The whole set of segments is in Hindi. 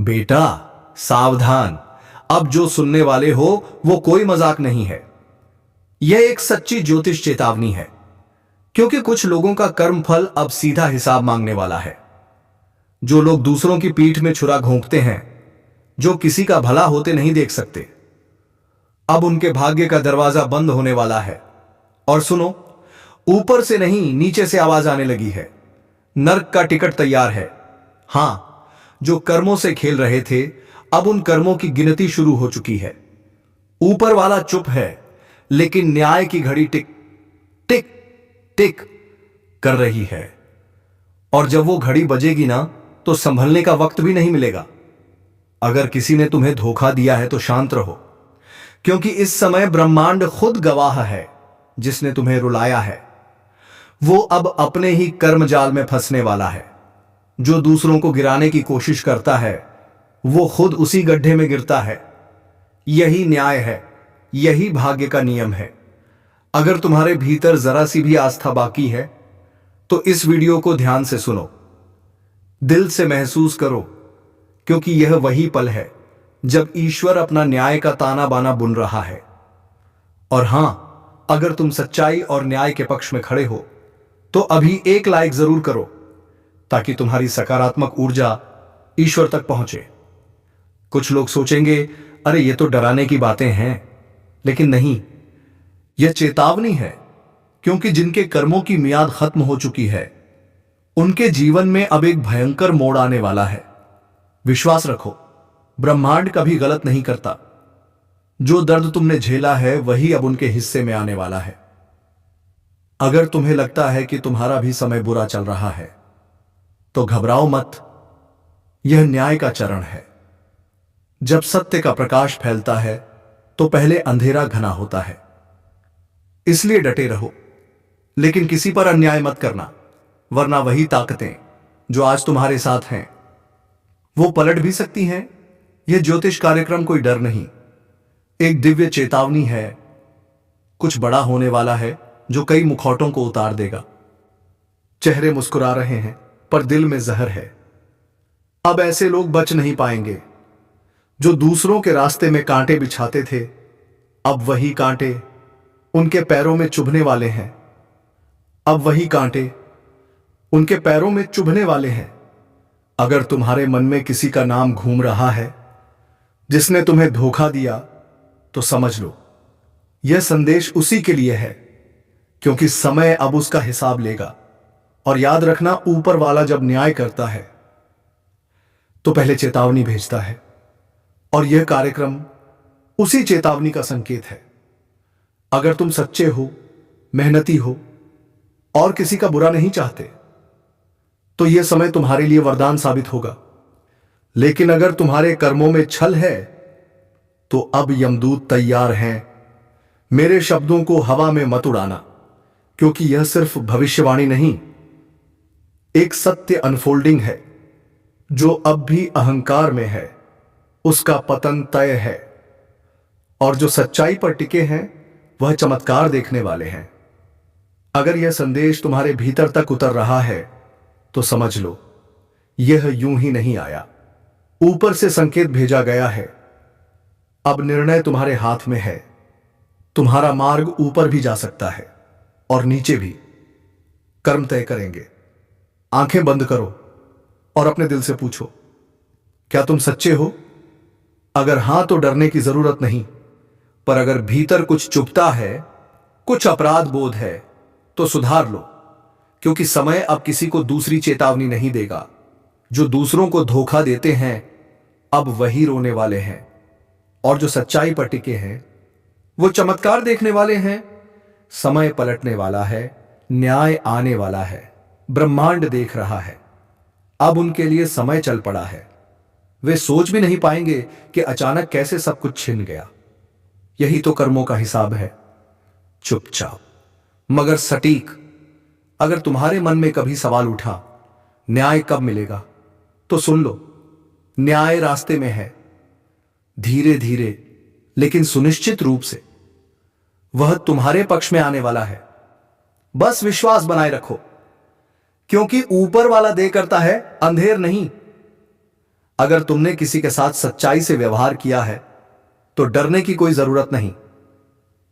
बेटा सावधान, अब जो सुनने वाले हो वो कोई मजाक नहीं है। यह एक सच्ची ज्योतिष चेतावनी है, क्योंकि कुछ लोगों का कर्म फल अब सीधा हिसाब मांगने वाला है। जो लोग दूसरों की पीठ में छुरा घोंपते हैं, जो किसी का भला होते नहीं देख सकते, अब उनके भाग्य का दरवाजा बंद होने वाला है। और सुनो, ऊपर से नहीं नीचे से आवाज आने लगी है। नर्क का टिकट तैयार है। हां, जो कर्मों से खेल रहे थे, अब उन कर्मों की गिनती शुरू हो चुकी है। ऊपर वाला चुप है, लेकिन न्याय की घड़ी टिक टिक टिक कर रही है। और जब वो घड़ी बजेगी ना, तो संभलने का वक्त भी नहीं मिलेगा। अगर किसी ने तुम्हें धोखा दिया है तो शांत रहो, क्योंकि इस समय ब्रह्मांड खुद गवाह है। जिसने तुम्हें रुलाया है, वो अब अपने ही कर्म जाल में फंसने वाला है। जो दूसरों को गिराने की कोशिश करता है, वो खुद उसी गड्ढे में गिरता है। यही न्याय है, यही भाग्य का नियम है। अगर तुम्हारे भीतर जरा सी भी आस्था बाकी है, तो इस वीडियो को ध्यान से सुनो, दिल से महसूस करो, क्योंकि यह वही पल है जब ईश्वर अपना न्याय का ताना बाना बुन रहा है। और हां, अगर तुम सच्चाई और न्याय के पक्ष में खड़े हो, तो अभी एक लाइक जरूर करो, ताकि तुम्हारी सकारात्मक ऊर्जा ईश्वर तक पहुंचे। कुछ लोग सोचेंगे, अरे ये तो डराने की बातें हैं, लेकिन नहीं, यह चेतावनी है। क्योंकि जिनके कर्मों की मियाद खत्म हो चुकी है, उनके जीवन में अब एक भयंकर मोड़ आने वाला है। विश्वास रखो, ब्रह्मांड कभी गलत नहीं करता। जो दर्द तुमने झेला है, वही अब उनके हिस्से में आने वाला है। अगर तुम्हें लगता है कि तुम्हारा भी समय बुरा चल रहा है, तो घबराओ मत। यह न्याय का चरण है। जब सत्य का प्रकाश फैलता है, तो पहले अंधेरा घना होता है। इसलिए डटे रहो, लेकिन किसी पर अन्याय मत करना, वरना वही ताकतें जो आज तुम्हारे साथ हैं, वो पलट भी सकती हैं। यह ज्योतिष कार्यक्रम कोई डर नहीं, एक दिव्य चेतावनी है। कुछ बड़ा होने वाला है, जो कई मुखौटों को उतार देगा। चेहरे मुस्कुरा रहे हैं, पर दिल में जहर है। अब ऐसे लोग बच नहीं पाएंगे। जो दूसरों के रास्ते में कांटे बिछाते थे, अब वही कांटे उनके पैरों में चुभने वाले हैं। अब वही कांटे उनके पैरों में चुभने वाले हैं। अगर तुम्हारे मन में किसी का नाम घूम रहा है, जिसने तुम्हें धोखा दिया, तो समझ लो, यह संदेश उसी के लिए है, क्योंकि समय अब उसका हिसाब लेगा। और याद रखना, ऊपर वाला जब न्याय करता है, तो पहले चेतावनी भेजता है। और यह कार्यक्रम उसी चेतावनी का संकेत है। अगर तुम सच्चे हो, मेहनती हो और किसी का बुरा नहीं चाहते, तो यह समय तुम्हारे लिए वरदान साबित होगा। लेकिन अगर तुम्हारे कर्मों में छल है, तो अब यमदूत तैयार हैं। मेरे शब्दों को हवा में मत उड़ाना, क्योंकि यह सिर्फ भविष्यवाणी नहीं, एक सत्य अनफोल्डिंग है। जो अब भी अहंकार में है, उसका पतन तय है। और जो सच्चाई पर टिके हैं, वह चमत्कार देखने वाले हैं। अगर यह संदेश तुम्हारे भीतर तक उतर रहा है, तो समझ लो, यह यूं ही नहीं आया। ऊपर से संकेत भेजा गया है। अब निर्णय तुम्हारे हाथ में है। तुम्हारा मार्ग ऊपर भी जा सकता है और नीचे भी। कर्म तय करेंगे। आंखें बंद करो और अपने दिल से पूछो, क्या तुम सच्चे हो? अगर हां, तो डरने की जरूरत नहीं। पर अगर भीतर कुछ चुभता है, कुछ अपराध बोध है, तो सुधार लो, क्योंकि समय अब किसी को दूसरी चेतावनी नहीं देगा। जो दूसरों को धोखा देते हैं, अब वही रोने वाले हैं। और जो सच्चाई पर टिके हैं, वो चमत्कार देखने वाले हैं। समय पलटने वाला है, न्याय आने वाला है, ब्रह्मांड देख रहा है। अब उनके लिए समय चल पड़ा है। वे सोच भी नहीं पाएंगे कि अचानक कैसे सब कुछ छिन गया। यही तो कर्मों का हिसाब है, चुपचाप मगर सटीक। अगर तुम्हारे मन में कभी सवाल उठा, न्याय कब मिलेगा, तो सुन लो, न्याय रास्ते में है। धीरे धीरे लेकिन सुनिश्चित रूप से वह तुम्हारे पक्ष में आने वाला है। बस विश्वास बनाए रखो, क्योंकि ऊपर वाला दे करता है, अंधेर नहीं। अगर तुमने किसी के साथ सच्चाई से व्यवहार किया है तो डरने की कोई जरूरत नहीं।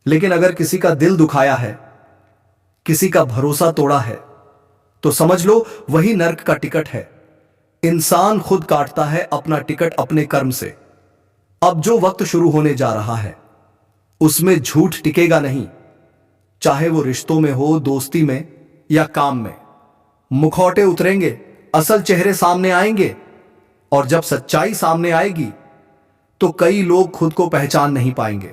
लेकिन अगर किसी का दिल दुखाया है, किसी का भरोसा तोड़ा है, तो समझ लो वही नर्क का टिकट है। इंसान खुद काटता है अपना टिकट अपने कर्म से। अब जो वक्त शुरू होने जा रहा है उसमें झूठ टिकेगा नहीं, चाहे वो रिश्तों में हो, दोस्ती में या काम में। मुखौटे उतरेंगे, असल चेहरे सामने आएंगे, और जब सच्चाई सामने आएगी तो कई लोग खुद को पहचान नहीं पाएंगे।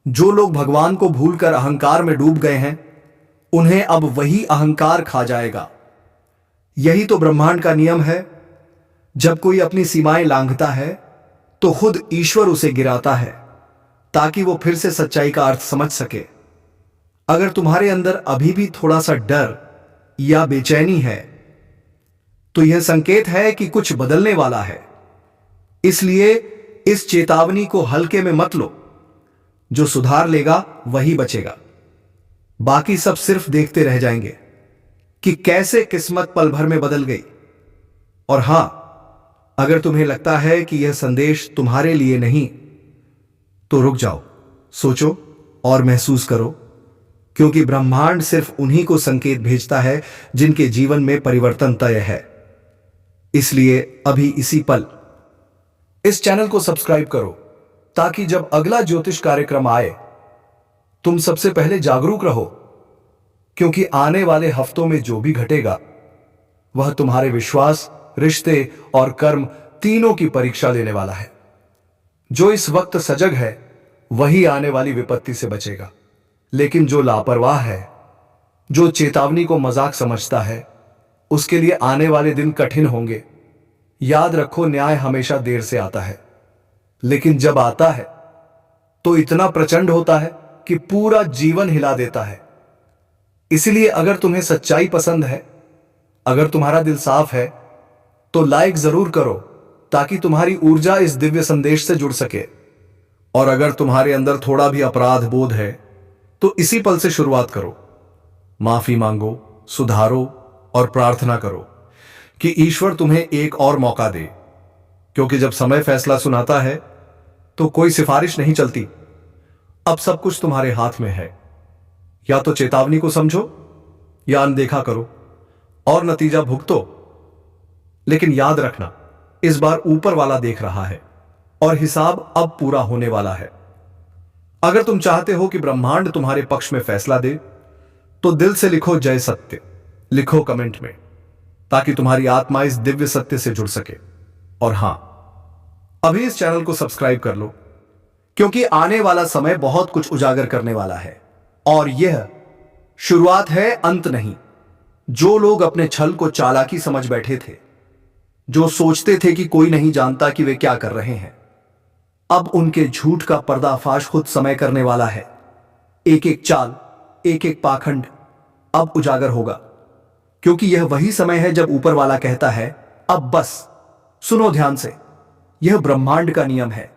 जो लोग भगवान को भूलकर अहंकार में डूब गए हैं, उन्हें अब वही अहंकार खा जाएगा। यही तो ब्रह्मांड का नियम है। जब कोई अपनी सीमाएं लांघता है तो खुद ईश्वर उसे गिराता है ताकि वो फिर से सच्चाई का अर्थ समझ सके। अगर तुम्हारे अंदर अभी भी थोड़ा सा डर या बेचैनी है तो यह संकेत है कि कुछ बदलने वाला है। इसलिए इस चेतावनी को हल्के में मत लो। जो सुधार लेगा वही बचेगा, बाकी सब सिर्फ देखते रह जाएंगे कि कैसे किस्मत पल भर में बदल गई। और हां, अगर तुम्हें लगता है कि यह संदेश तुम्हारे लिए नहीं, तो रुक जाओ, सोचो और महसूस करो, क्योंकि ब्रह्मांड सिर्फ उन्हीं को संकेत भेजता है जिनके जीवन में परिवर्तन तय है। इसलिए अभी इसी पल इस चैनल को सब्सक्राइब करो ताकि जब अगला ज्योतिष कार्यक्रम आए तुम सबसे पहले जागरूक रहो, क्योंकि आने वाले हफ्तों में जो भी घटेगा वह तुम्हारे विश्वास, रिश्ते और कर्म तीनों की परीक्षा लेने वाला है। जो इस वक्त सजग है वही आने वाली विपत्ति से बचेगा, लेकिन जो लापरवाह है, जो चेतावनी को मजाक समझता है, उसके लिए आने वाले दिन कठिन होंगे। याद रखो, न्याय हमेशा देर से आता है, लेकिन जब आता है तो इतना प्रचंड होता है कि पूरा जीवन हिला देता है। इसलिए अगर तुम्हें सच्चाई पसंद है, अगर तुम्हारा दिल साफ है, तो लाइक जरूर करो ताकि तुम्हारी ऊर्जा इस दिव्य संदेश से जुड़ सके। और अगर तुम्हारे अंदर थोड़ा भी अपराध बोध है तो इसी पल से शुरुआत करो। माफी मांगो, सुधारो और प्रार्थना करो कि ईश्वर तुम्हें एक और मौका दे, क्योंकि जब समय फैसला सुनाता है तो कोई सिफारिश नहीं चलती। अब सब कुछ तुम्हारे हाथ में है। या तो चेतावनी को समझो या अनदेखा करो और नतीजा भुगतो। लेकिन याद रखना, इस बार ऊपर वाला देख रहा है और हिसाब अब पूरा होने वाला है। अगर तुम चाहते हो कि ब्रह्मांड तुम्हारे पक्ष में फैसला दे तो दिल से लिखो जय सत्य, लिखो कमेंट में, ताकि तुम्हारी आत्मा इस दिव्य सत्य से जुड़ सके। और हां, अभी इस चैनल को सब्सक्राइब कर लो, क्योंकि आने वाला समय बहुत कुछ उजागर करने वाला है। और यह शुरुआत है, अंत नहीं। जो लोग अपने छल को चालाकी समझ बैठे थे, जो सोचते थे कि कोई नहीं जानता कि वे क्या कर रहे हैं, अब उनके झूठ का पर्दाफाश खुद समय करने वाला है। एक एक चाल, एक एक पाखंड अब उजागर होगा, क्योंकि यह वही समय है जब ऊपर वाला कहता है, अब बस। सुनो ध्यान से, यह ब्रह्मांड का नियम है।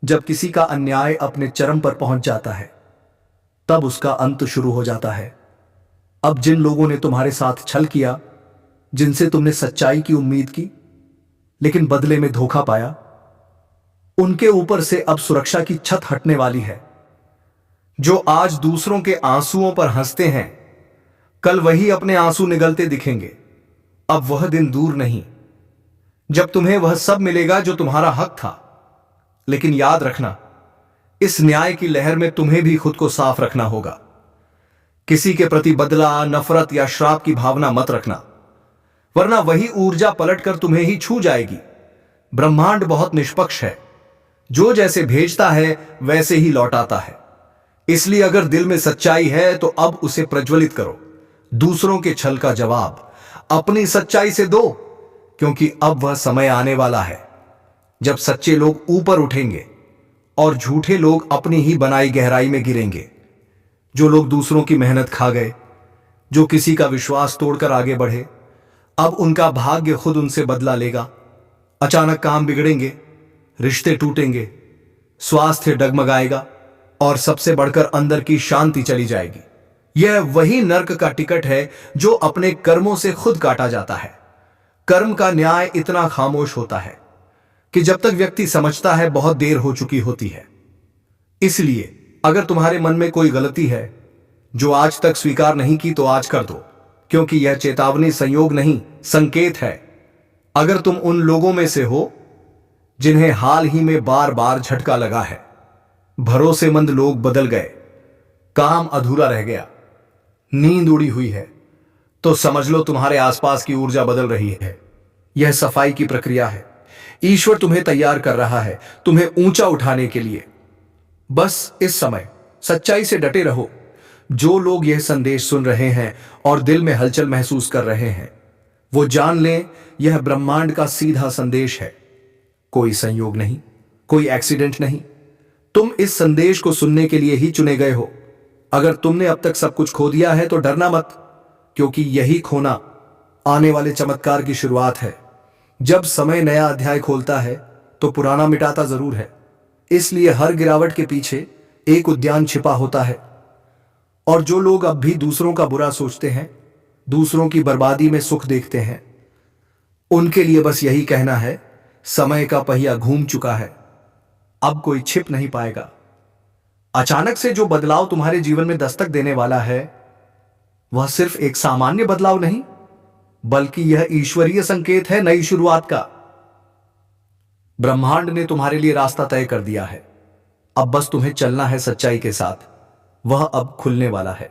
जब किसी का अन्याय अपने चरम पर पहुंच जाता है तब उसका अंत शुरू हो जाता है। अब जिन लोगों ने तुम्हारे साथ छल किया, जिनसे तुमने सच्चाई की उम्मीद की लेकिन बदले में धोखा पाया, उनके ऊपर से अब सुरक्षा की छत हटने वाली है। जो आज दूसरों के आंसुओं पर हंसते हैं, कल वही अपने आंसू निगलते दिखेंगे। अब वह दिन दूर नहीं जब तुम्हें वह सब मिलेगा जो तुम्हारा हक था। लेकिन याद रखना, इस न्याय की लहर में तुम्हें भी खुद को साफ रखना होगा। किसी के प्रति बदला, नफरत या श्राप की भावना मत रखना, वरना वही ऊर्जा पलटकर तुम्हें ही छू जाएगी। ब्रह्मांड बहुत निष्पक्ष है, जो जैसे भेजता है वैसे ही लौटाता है। इसलिए अगर दिल में सच्चाई है तो अब उसे प्रज्वलित करो। दूसरों के छल का जवाब अपनी सच्चाई से दो, क्योंकि अब वह समय आने वाला है जब सच्चे लोग ऊपर उठेंगे और झूठे लोग अपनी ही बनाई गहराई में गिरेंगे। जो लोग दूसरों की मेहनत खा गए, जो किसी का विश्वास तोड़कर आगे बढ़े, अब उनका भाग्य खुद उनसे बदला लेगा। अचानक काम बिगड़ेंगे, रिश्ते टूटेंगे, स्वास्थ्य डगमगाएगा और सबसे बढ़कर अंदर की शांति चली जाएगी। यह वही नर्क का टिकट है जो अपने कर्मों से खुद काटा जाता है। कर्म का न्याय इतना खामोश होता है कि जब तक व्यक्ति समझता है बहुत देर हो चुकी होती है। इसलिए अगर तुम्हारे मन में कोई गलती है जो आज तक स्वीकार नहीं की तो आज कर दो, क्योंकि यह चेतावनी संयोग नहीं संकेत है। अगर तुम उन लोगों में से हो जिन्हें हाल ही में बार बार झटका लगा है, भरोसेमंद लोग बदल गए, काम अधूरा रह गया, नींद उड़ी हुई है, तो समझ लो तुम्हारे आसपास की ऊर्जा बदल रही है। यह सफाई की प्रक्रिया है। ईश्वर तुम्हें तैयार कर रहा है तुम्हें ऊंचा उठाने के लिए। बस इस समय सच्चाई से डटे रहो। जो लोग यह संदेश सुन रहे हैं और दिल में हलचल महसूस कर रहे हैं, वो जान लें यह ब्रह्मांड का सीधा संदेश है। कोई संयोग नहीं, कोई एक्सीडेंट नहीं। तुम इस संदेश को सुनने के लिए ही चुने गए हो। अगर तुमने अब तक सब कुछ खो दिया है तो डरना मत, क्योंकि यही खोना आने वाले चमत्कार की शुरुआत है। जब समय नया अध्याय खोलता है तो पुराना मिटाता जरूर है। इसलिए हर गिरावट के पीछे एक उद्यान छिपा होता है। और जो लोग अब भी दूसरों का बुरा सोचते हैं, दूसरों की बर्बादी में सुख देखते हैं, उनके लिए बस यही कहना है, समय का पहिया घूम चुका है, अब कोई छिप नहीं पाएगा। अचानक से जो बदलाव तुम्हारे जीवन में दस्तक देने वाला है, वह सिर्फ एक सामान्य बदलाव नहीं, बल्कि यह ईश्वरीय संकेत है नई शुरुआत का। ब्रह्मांड ने तुम्हारे लिए रास्ता तय कर दिया है। अब बस तुम्हें चलना है सच्चाई के साथ। वह अब खुलने वाला है।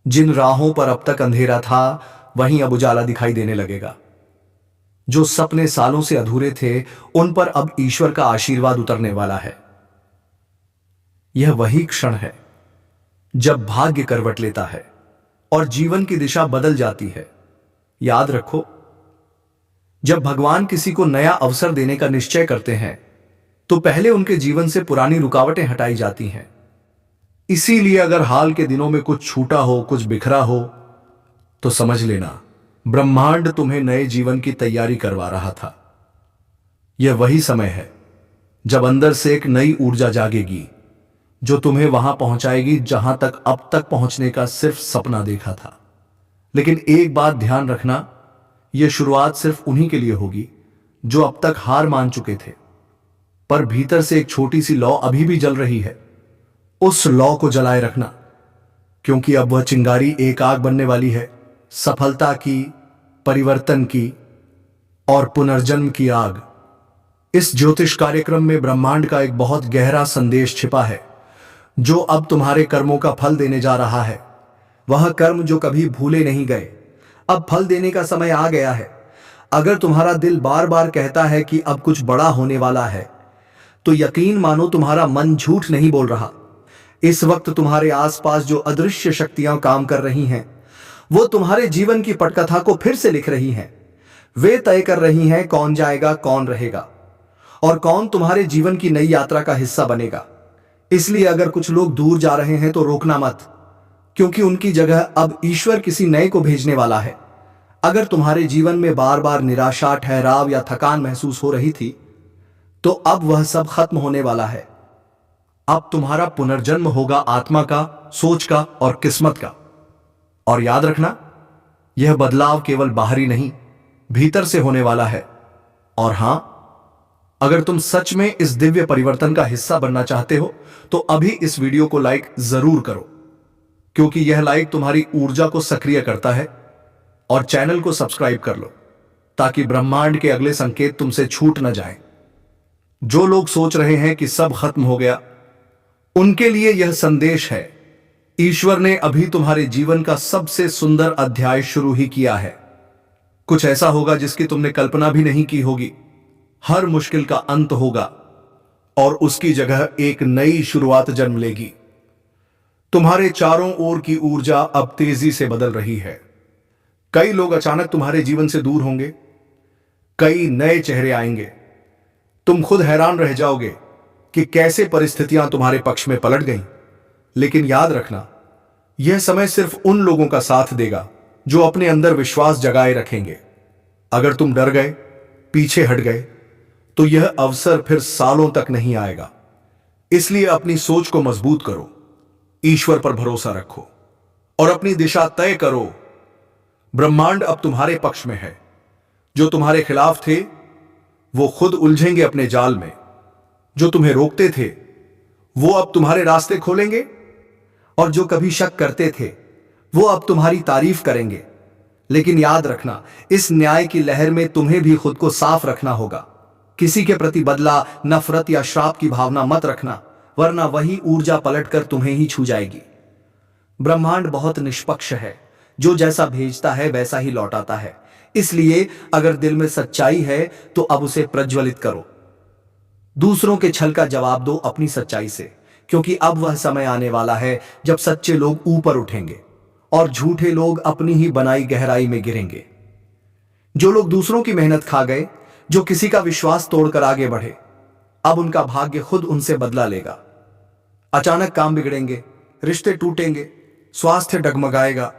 जिन राहों पर अब तक अंधेरा था, वहीं अब उजाला दिखाई देने लगेगा। जो सपने सालों से अधूरे थे, उन पर अब ईश्वर का आशीर्वाद उतरने वाला है। यह वही क्षण है जब भाग्य करवट लेता है और जीवन की दिशा बदल जाती है। याद रखो, जब भगवान किसी को नया अवसर देने का निश्चय करते हैं, तो पहले उनके जीवन से पुरानी रुकावटें हटाई जाती हैं। इसीलिए अगर हाल के दिनों में कुछ छूटा हो, कुछ बिखरा हो, तो समझ लेना ब्रह्मांड तुम्हें नए जीवन की तैयारी करवा रहा था। यह वही समय है जब अंदर से एक नई ऊर्जा जागेगी, जो तुम्हें वहां पहुंचाएगी जहां तक अब तक पहुंचने का सिर्फ सपना देखा था। लेकिन एक बात ध्यान रखना, यह शुरुआत सिर्फ उन्हीं के लिए होगी जो अब तक हार मान चुके थे, पर भीतर से एक छोटी सी लौ अभी भी जल रही है। उस लौ को जलाए रखना, क्योंकि अब वह चिंगारी एक आग बनने वाली है, सफलता की, परिवर्तन की और पुनर्जन्म की आग। इस ज्योतिष कार्यक्रम में ब्रह्मांड का एक बहुत गहरा संदेश छिपा है, जो अब तुम्हारे कर्मों का फल देने जा रहा है। वह कर्म जो कभी भूले नहीं गए, अब फल देने का समय आ गया है। अगर तुम्हारा दिल बार बार कहता है कि अब कुछ बड़ा होने वाला है, तो यकीन मानो तुम्हारा मन झूठ नहीं बोल रहा। इस वक्त तुम्हारे आसपास जो अदृश्य शक्तियां काम कर रही हैं, वो तुम्हारे जीवन की पटकथा को फिर से लिख रही हैं। वे तय कर रही हैं कौन जाएगा, कौन रहेगा और कौन तुम्हारे जीवन की नई यात्रा का हिस्सा बनेगा। इसलिए अगर कुछ लोग दूर जा रहे हैं तो रोकना मत, क्योंकि उनकी जगह अब ईश्वर किसी नए को भेजने वाला है। अगर तुम्हारे जीवन में बार बार निराशा, ठहराव या थकान महसूस हो रही थी, तो अब वह सब खत्म होने वाला है। अब तुम्हारा पुनर्जन्म होगा आत्मा का, सोच का और किस्मत का। और याद रखना, यह बदलाव केवल बाहरी नहीं, भीतर से होने वाला है। और हां, अगर तुम सच में इस दिव्य परिवर्तन का हिस्सा बनना चाहते हो, तो अभी इस वीडियो को लाइक जरूर करो, क्योंकि यह लाइक तुम्हारी ऊर्जा को सक्रिय करता है। और चैनल को सब्सक्राइब कर लो, ताकि ब्रह्मांड के अगले संकेत तुमसे छूट न जाएं। जो लोग सोच रहे हैं कि सब खत्म हो गया, उनके लिए यह संदेश है, ईश्वर ने अभी तुम्हारे जीवन का सबसे सुंदर अध्याय शुरू ही किया है। कुछ ऐसा होगा जिसकी तुमने कल्पना भी नहीं की होगी। हर मुश्किल का अंत होगा और उसकी जगह एक नई शुरुआत जन्म लेगी। तुम्हारे चारों ओर की ऊर्जा अब तेजी से बदल रही है। कई लोग अचानक तुम्हारे जीवन से दूर होंगे, कई नए चेहरे आएंगे। तुम खुद हैरान रह जाओगे कि कैसे परिस्थितियां तुम्हारे पक्ष में पलट गईं। लेकिन याद रखना, यह समय सिर्फ उन लोगों का साथ देगा जो अपने अंदर विश्वास जगाए रखेंगे। अगर तुम डर गए, पीछे हट गए, तो यह अवसर फिर सालों तक नहीं आएगा। इसलिए अपनी सोच को मजबूत करो, ईश्वर पर भरोसा रखो और अपनी दिशा तय करो। ब्रह्मांड अब तुम्हारे पक्ष में है। जो तुम्हारे खिलाफ थे, वो खुद उलझेंगे अपने जाल में। जो तुम्हें रोकते थे वो अब तुम्हारे रास्ते खोलेंगे, और जो कभी शक करते थे वो अब तुम्हारी तारीफ करेंगे। लेकिन याद रखना, इस न्याय की लहर में तुम्हें भी खुद को साफ रखना होगा। किसी के प्रति बदला, नफरत या श्राप की भावना मत रखना, वरना वही ऊर्जा पलटकर तुम्हें ही छू जाएगी। ब्रह्मांड बहुत निष्पक्ष है, जो जैसा भेजता है वैसा ही लौटाता है। इसलिए अगर दिल में सच्चाई है तो अब उसे प्रज्वलित करो। दूसरों के छल का जवाब दो अपनी सच्चाई से, क्योंकि अब वह समय आने वाला है जब सच्चे लोग ऊपर उठेंगे और झूठे लोग अपनी ही बनाई गहराई में गिरेंगे। जो लोग दूसरों की मेहनत खा गए, जो किसी का विश्वास तोड़कर आगे बढ़े, अब उनका भाग्य खुद उनसे बदला लेगा। अचानक काम बिगड़ेंगे, रिश्ते टूटेंगे, स्वास्थ्य डगमगाएगा,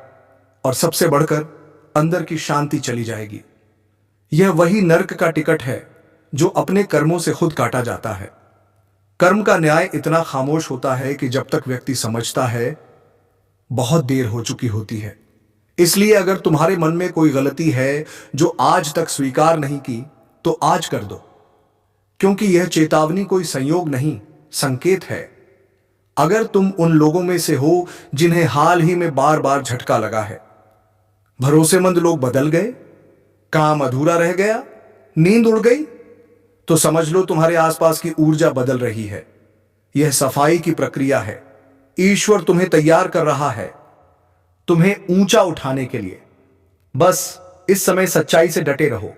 और सबसे बढ़कर अंदर की शांति चली जाएगी। यह वही नर्क का टिकट है जो अपने कर्मों से खुद काटा जाता है। कर्म का न्याय इतना खामोश होता है कि जब तक व्यक्ति समझता है, बहुत देर हो चुकी होती है। इसलिए अगर तुम्हारे मन में कोई गलती है जो आज तक स्वीकार नहीं की, तो आज कर दो, क्योंकि यह चेतावनी कोई संयोग नहीं, संकेत है। अगर तुम उन लोगों में से हो जिन्हें हाल ही में बार बार झटका लगा है, भरोसेमंद लोग बदल गए, काम अधूरा रह गया, नींद उड़ गई, तो समझ लो तुम्हारे आसपास की ऊर्जा बदल रही है। यह सफाई की प्रक्रिया है। ईश्वर तुम्हें तैयार कर रहा है, तुम्हें ऊंचा उठाने के लिए। बस इस समय सच्चाई से डटे रहो।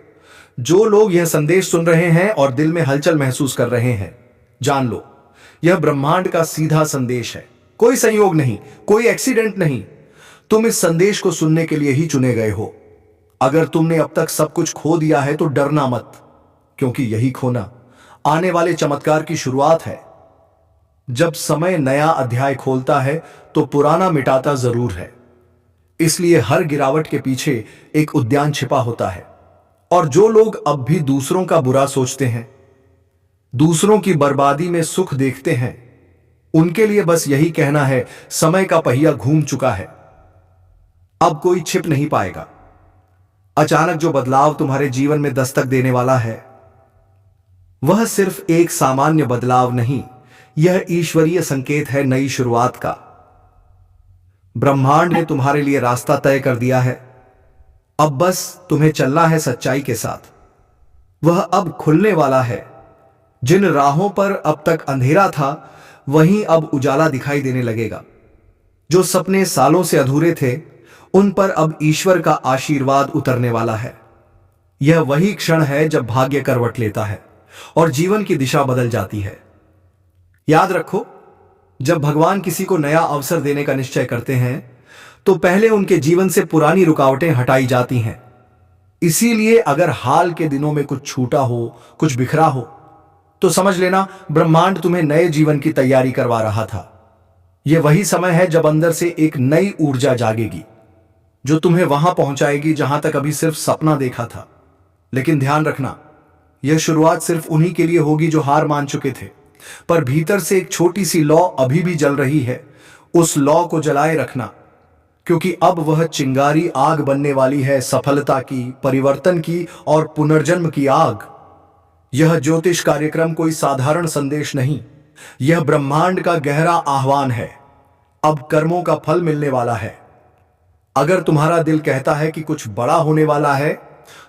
जो लोग यह संदेश सुन रहे हैं और दिल में हलचल महसूस कर रहे हैं, जान लो, यह ब्रह्मांड का सीधा संदेश है। कोई संयोग नहीं, कोई एक्सीडेंट नहीं। तुम इस संदेश को सुनने के लिए ही चुने गए हो। अगर तुमने अब तक सब कुछ खो दिया है तो डरना मत, क्योंकि यही खोना आने वाले चमत्कार की शुरुआत है। जब समय नया अध्याय खोलता है तो पुराना मिटाता जरूर है। इसलिए हर गिरावट के पीछे एक उद्यान छिपा होता है। और जो लोग अब भी दूसरों का बुरा सोचते हैं, दूसरों की बर्बादी में सुख देखते हैं, उनके लिए बस यही कहना है, समय का पहिया घूम चुका है, अब कोई छिप नहीं पाएगा। अचानक जो बदलाव तुम्हारे जीवन में दस्तक देने वाला है, वह सिर्फ एक सामान्य बदलाव नहीं, यह ईश्वरीय संकेत है नई शुरुआत का। ब्रह्मांड ने तुम्हारे लिए रास्ता तय कर दिया है। अब बस तुम्हें चलना है सच्चाई के साथ। वह अब खुलने वाला है। जिन राहों पर अब तक अंधेरा था, वहीं अब उजाला दिखाई देने लगेगा। जो सपने सालों से अधूरे थे, उन पर अब ईश्वर का आशीर्वाद उतरने वाला है। यह वही क्षण है जब भाग्य करवट लेता है और जीवन की दिशा बदल जाती है। याद रखो, जब भगवान किसी को नया अवसर देने का निश्चय करते हैं, तो पहले उनके जीवन से पुरानी रुकावटें हटाई जाती हैं। इसीलिए अगर हाल के दिनों में कुछ छूटा हो, कुछ बिखरा हो, तो समझ लेना ब्रह्मांड तुम्हें नए जीवन की तैयारी करवा रहा था। यह वही समय है जब अंदर से एक नई ऊर्जा जागेगी, जो तुम्हें वहां पहुंचाएगी जहां तक अभी सिर्फ सपना देखा था। लेकिन ध्यान रखना, यह शुरुआत सिर्फ उन्हीं के लिए होगी जो हार मान चुके थे। पर भीतर से एक छोटी सी लौ अभी भी जल रही है। उस लौ को जलाए रखना, क्योंकि अब वह चिंगारी आग बनने वाली है, सफलता की, परिवर्तन की और पुनर्जन्म की आग। यह ज्योतिष कार्यक्रम कोई साधारण संदेश नहीं, यह ब्रह्मांड का गहरा आह्वान है। अब कर्मों का फल मिलने वाला है। अगर तुम्हारा दिल कहता है कि कुछ बड़ा होने वाला है,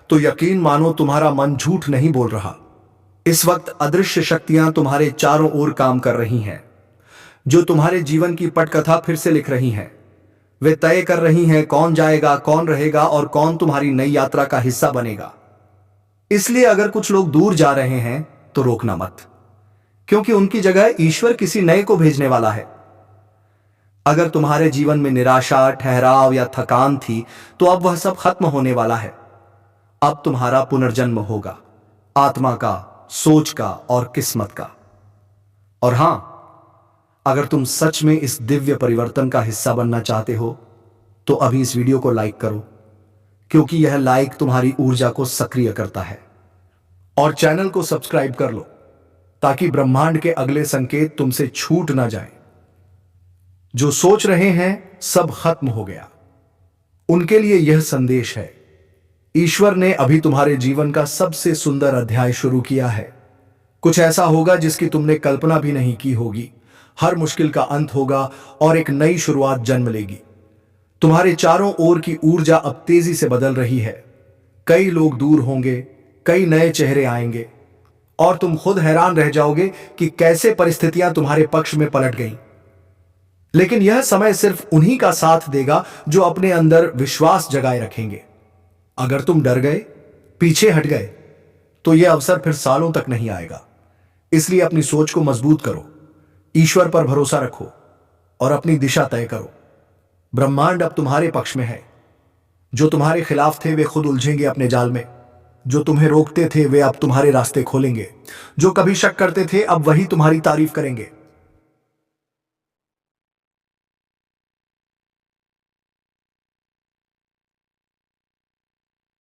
तो यकीन मानो तुम्हारा मन झूठ नहीं बोल रहा। इस वक्त अदृश्य शक्तियां तुम्हारे चारों ओर काम कर रही हैं, जो तुम्हारे जीवन की पटकथा फिर से लिख रही हैं। वे तय कर रही हैं कौन जाएगा, कौन रहेगा और कौन तुम्हारी नई यात्रा का हिस्सा बनेगा। इसलिए अगर कुछ लोग दूर जा रहे हैं तो रोकना मत, क्योंकि उनकी जगह ईश्वर किसी नए को भेजने वाला है। अगर तुम्हारे जीवन में निराशा, ठहराव या थकान थी, तो अब वह सब खत्म होने वाला है। अब तुम्हारा पुनर्जन्म होगा, आत्मा का, सोच का और किस्मत का। और हां, अगर तुम सच में इस दिव्य परिवर्तन का हिस्सा बनना चाहते हो, तो अभी इस वीडियो को लाइक करो, क्योंकि यह लाइक तुम्हारी ऊर्जा को सक्रिय करता है। और चैनल को सब्सक्राइब कर लो, ताकि ब्रह्मांड के अगले संकेत तुमसे छूट ना जाए। जो सोच रहे हैं सब खत्म हो गया, उनके लिए यह संदेश है, ईश्वर ने अभी तुम्हारे जीवन का सबसे सुंदर अध्याय शुरू किया है। कुछ ऐसा होगा जिसकी तुमने कल्पना भी नहीं की होगी। हर मुश्किल का अंत होगा और एक नई शुरुआत जन्म लेगी। तुम्हारे चारों ओर की ऊर्जा अब तेजी से बदल रही है। कई लोग दूर होंगे, कई नए चेहरे आएंगे और तुम खुद हैरान रह जाओगे कि कैसे परिस्थितियां तुम्हारे पक्ष में पलट गईं। लेकिन यह समय सिर्फ उन्हीं का साथ देगा जो अपने अंदर विश्वास जगाए रखेंगे। अगर तुम डर गए, पीछे हट गए, तो यह अवसर फिर सालों तक नहीं आएगा। इसलिए अपनी सोच को मजबूत करो, ईश्वर पर भरोसा रखो और अपनी दिशा तय करो। ब्रह्मांड अब तुम्हारे पक्ष में है। जो तुम्हारे खिलाफ थे वे खुद उलझेंगे अपने जाल में। जो तुम्हें रोकते थे वे अब तुम्हारे रास्ते खोलेंगे। जो कभी शक करते थे अब वही तुम्हारी तारीफ करेंगे।